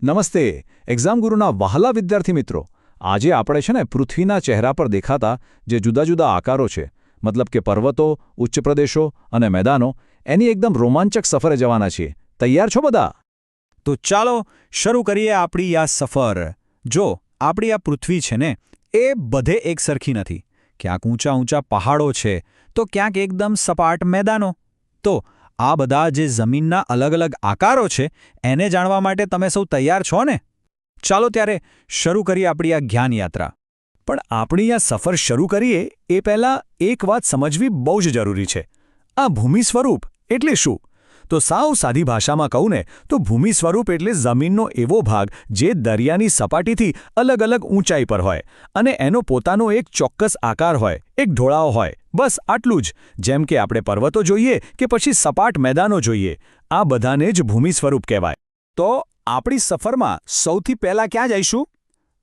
નમસ્તે એક્ઝામ ગુરુના વહાલા વિદ્યાર્થી મિત્રો આજે આપણે છે ને પૃથ્વીના ચહેરા પર દેખાતા જે જુદા જુદા આકારો છે મતલબ કે પર્વતો ઉચ્ચ પ્રદેશો અને મેદાનો એની એકદમ રોમાંચક સફરે જવાના છીએ તૈયાર છો બધા તો ચાલો શરૂ કરીએ આપણી આ સફર જો આપણી આ પૃથ્વી છે ને એ બધે એક સરખી નથી ક્યાંક ઊંચા ઊંચા પહાડો છે તો ક્યાંક એકદમ સપાટ મેદાનો તો આ બધા જે જમીનના અલગ અલગ આકારો છે એને જાણવા માટે તમે સૌ તૈયાર છો ને ચાલો ત્યારે શરૂ કરીએ આપણી આ જ્ઞાન યાત્રા પણ આપણી આ સફર શરૂ કરીએ એ પહેલાં એક વાત સમજવી બહુ જ જરૂરી છે આ ભૂમિ સ્વરૂપ એટલે શું તો સાવ સાદી ભાષામાં કહું ને તો ભૂમિ સ્વરૂપ એટલે જમીનનો એવો ભાગ જે દરિયાની સપાટીથી અલગ અલગ ઊંચાઈ પર હોય અને એનો પોતાનો એક ચોક્કસ આકાર હોય એક ઢોળાવ હોય બસ આટલું જ જેમ કે આપણે પર્વતો જોઈએ કે પછી સપાટ મેદાનો જોઈએ આ બધાને જ ભૂમિ સ્વરૂપ કહેવાય તો આપણી સફરમાં સૌથી પહેલાં ક્યાં જઈશું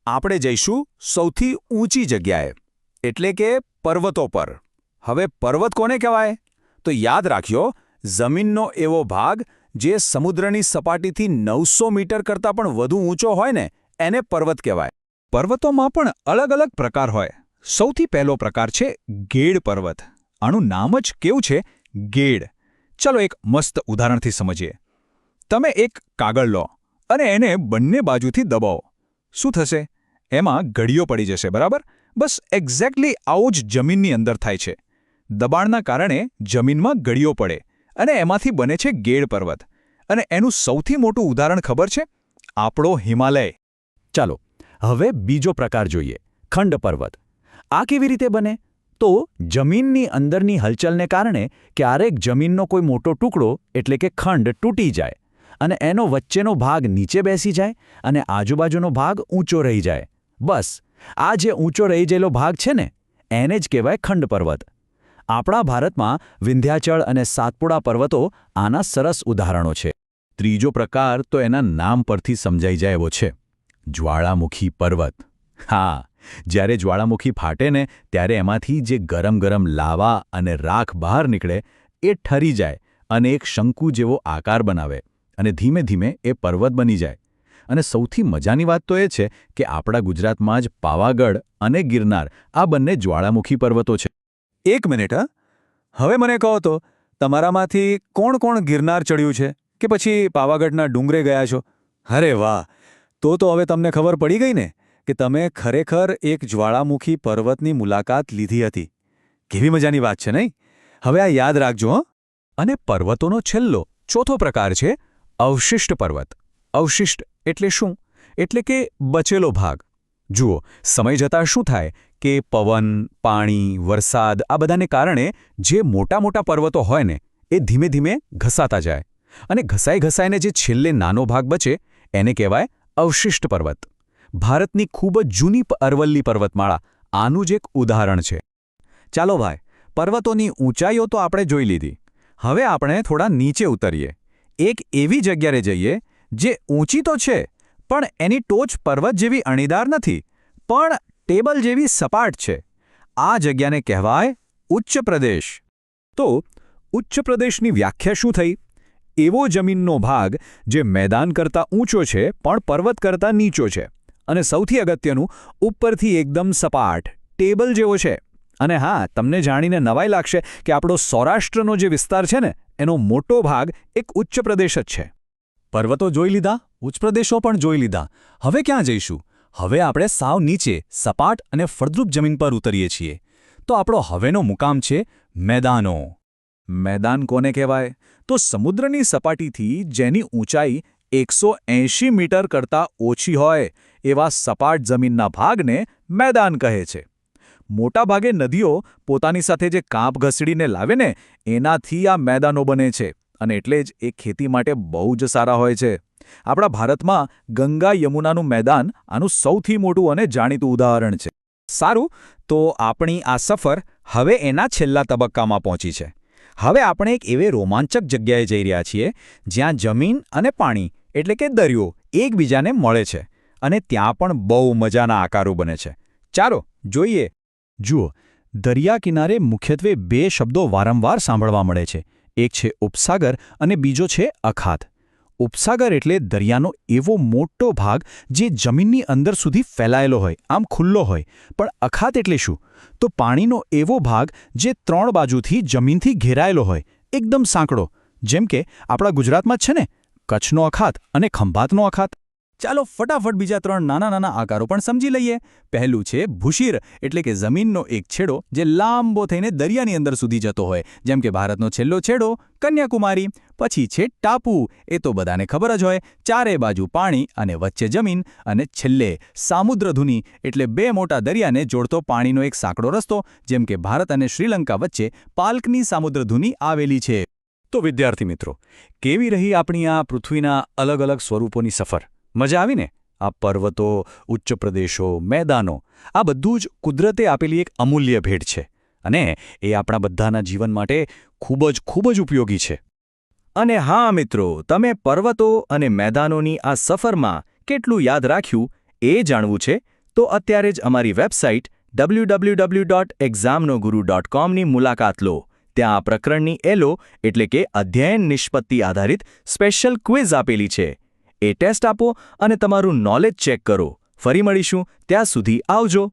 આપણે જઈશું સૌથી ઊંચી જગ્યાએ એટલે કે પર્વતો પર હવે પર્વત કોને કહેવાય તો યાદ રાખ્યો જમીનનો એવો ભાગ જે સમુદ્રની સપાટીથી 900 મીટર કરતાં પણ વધુ ઊંચો હોય ને એને પર્વત કહેવાય પર્વતોમાં પણ અલગ અલગ પ્રકાર હોય સૌથી પહેલો પ્રકાર છે ગેડ પર્વત આનું નામ જ કેવું છે ગેડ ચલો એક મસ્ત ઉદાહરણથી સમજીએ તમે એક કાગળ લો અને એને બંને બાજુથી દબાવો શું થશે એમાં ગળીઓ પડી જશે બરાબર બસ એક્ઝેક્ટલી આવું જ જમીનની અંદર થાય છે દબાણના કારણે જમીનમાં ગળીઓ પડે અને એમાંથી બને છે ગેડ પર્વત અને એનું સૌથી મોટું ઉદાહરણ ખબર છે આપણો હિમાલય ચાલો હવે બીજો પ્રકાર જોઈએ ખંડ પર્વત આ કેવી રીતે બને તો જમીનની અંદરની હલચલને કારણે ક્યારેક જમીનનો કોઈ મોટો ટુકડો એટલે કે ખંડ તૂટી જાય અને એનો વચ્ચેનો ભાગ નીચે બેસી જાય અને આજુબાજુનો ભાગ ઊંચો રહી જાય બસ આ જે ઊંચો રહી ગયેલો ભાગ છે ને એને જ કહેવાય ખંડ પર્વત આપણા ભારતમાં વિંધ્યાચળ અને સાતપુડા પર્વતો આના સરસ ઉદાહરણો છે ત્રીજો પ્રકાર તો એના નામ પરથી સમજાઈ જાય એવો છે જ્વાળામુખી પર્વત હા જ્યારે જ્વાળામુખી ફાટે ને ત્યારે એમાંથી જે ગરમ ગરમ લાવા અને રાખ બહાર નીકળે એ ઠરી જાય અને એક શંકુ જેવો આકાર બનાવે અને ધીમે ધીમે એ પર્વત બની જાય અને સૌથી મજાની વાત તો એ છે કે આપણા ગુજરાતમાં જ પાવાગઢ અને ગિરનાર આ બંને જ્વાળામુખી પર્વતો છે એક મિનિટ હવે મને કહો તો તમારામાંથી કોણ કોણ ગિરનાર ચડ્યું છે કે પછી પાવાગઢના ડુંગરે ગયા છો અરે વાહ તો હવે તમને ખબર પડી ગઈ ને કે તમે ખરેખર એક જ્વાળામુખી પર્વતની મુલાકાત લીધી હતી કેવી મજાની વાત છે નહીં હવે આ યાદ રાખજો અને પર્વતોનો છેલ્લો ચોથો પ્રકાર છે અવશિષ્ટ પર્વત અવશિષ્ટ એટલે શું એટલે કે બચેલો ભાગ જુઓ સમય જતાં શું થાય કે પવન પાણી વરસાદ આ બધાને કારણે જે મોટા મોટા પર્વતો હોય ને એ ધીમે ધીમે ઘસાતા જાય અને ઘસાઈને જે છેલ્લે નાનો ભાગ બચે એને કહેવાય અવશિષ્ટ પર્વત ભારતની ખૂબ જ જૂની અરવલ્લી પર્વતમાળા આનું જ એક ઉદાહરણ છે ચાલો ભાઈ પર્વતોની ઊંચાઈઓ તો આપણે જોઈ લીધી હવે આપણે થોડા નીચે ઉતરીએ એક એવી જગ્યાએ જઈએ જે ઊંચી તો છે પણ એની ટોચ પર્વત જેવી અણીદાર નથી પણ ટેબલ જેવી સપાટ છે આ જગ્યાને કહેવાય ઉચ્ચ પ્રદેશ તો ઉચ્ચ પ્રદેશની વ્યાખ્યા શું થઈ એવો જમીનનો ભાગ જે મેદાન કરતાં ઊંચો છે પણ પર્વત કરતાં નીચો છે અને સૌથી અગત્યનું ઉપરથી એકદમ સપાટ ટેબલ જેવો છે અને હા તમને જાણીને નવાઈ લાગશે કે આપણો સૌરાષ્ટ્રનો જે વિસ્તાર છે ને એનો મોટો ભાગ એક ઉચ્ચ પ્રદેશ જ છે પર્વતો જોઈ લીધા ઉચ્ચ પ્રદેશો પણ જોઈ લીધા હવે ક્યાં જઈશું હવે આપણે સાવ નીચે સપાટ અને ફળદ્રુપ જમીન પર ઉતરીએ છીએ તો આપણો હવેનો મુકામ છે મેદાનો મેદાન કોને કહેવાય તો સમુદ્રની સપાટીથી જેની ઊંચાઈ 180 મીટર કરતાં ઓછી હોય એવા સપાટ જમીનના ભાગને મેદાન કહે છે મોટાભાગે નદીઓ પોતાની સાથે જે કાંપ ઘસડીને લાવે ને એનાથી આ મેદાનો બને છે અને એટલે જ એ ખેતી માટે બહુ જ સારા હોય છે આપણા ભારતમાં ગંગા યમુનાનું મેદાન આનું સૌથી મોટું અને જાણીતું ઉદાહરણ છે સારું તો આપણી આ સફર હવે એના છેલ્લા તબક્કામાં પહોંચી છે હવે આપણે એક એવે રોમાંચક જગ્યાએ જઈ રહ્યા છીએ જ્યાં જમીન અને પાણી એટલે કે દરિયો એકબીજાને મળે છે અને ત્યાં પણ બહુ મજાના આકારો બને છે ચાલો જોઈએ જુઓ દરિયા કિનારે મુખ્યત્વે બે શબ્દો વારંવાર સાંભળવા મળે છે એક છે ઉપસાગર અને બીજો છે અખાત ઉપસાગર એટલે દરિયાનો એવો મોટો ભાગ જે જમીનની અંદર સુધી ફેલાયેલો હોય, આમ ખુલ્લો હોય. પણ અખાત એટલે શું? તો પાણીનો એવો ભાગ જે 3 બાજુથી જમીનથી ઘેરાયેલો હોય, એકદમ સાંકડો. જેમ કે આપણા ગુજરાતમાં જ છે ને, કચ્છનો અખાત અને ખંભાતનો અખાત. ચાલો ફટાફટ બીજા 3 નાના નાના આકારો પણ સમજી લઈએ. પહેલું છે ભૂશીર, એટલે કે જમીનનો એક છેડો જે લાંબો થઈને દરિયાની અંદર સુધી જતો હોય, જેમ કે ભારતનો છેલ્લો છેડો કન્યાકુમારી. પછી છે ટાપુ, એ તો બધાને ખબર જ હોય, ચારે બાજુ પાણી અને વચ્ચે જમીન. અને છેલ્લે સામુદ્રધુની, એટલે 2 મોટા દરિયાને જોડતો પાણીનો એક સાંકડો રસ્તો, જેમ કે ભારત અને શ્રીલંકા વચ્ચે પાલ્કની સામુદ્રધુની આવેલી છે. તો વિદ્યાર્થી મિત્રો, કેવી રહી આપણી આ પૃથ્વીના અલગ અલગ સ્વરૂપોની સફર? મજા આવીને? આ પર્વતો, ઉચ્ચ પ્રદેશો, મેદાનો, આ બધું જ કુદરતે આપેલી એક અમૂલ્ય ભેટ છે. અને એ આપણા બધાના જીવન માટે ખૂબ જ ઉપયોગી છે. અને હા મિત્રો, તમે પર્વતો અને મેદાનોની આ સફરમાં કેટલું યાદ રાખ્યું એ જાણવું છે તો અત્યારે જ અમારી વેબસાઇટ www.examnoguru.com ની મુલાકાત લો. ત્યાં આ પ્રકરણની એલો એટલે કે અધ્યયન નિષ્પત્તિ આધારિત સ્પેશિયલ ક્વિઝ આપેલી છે. એ ટેસ્ટ આપો અને તમારું નોલેજ ચેક કરો. ફરી મળીશું, ત્યાં સુધી આવજો.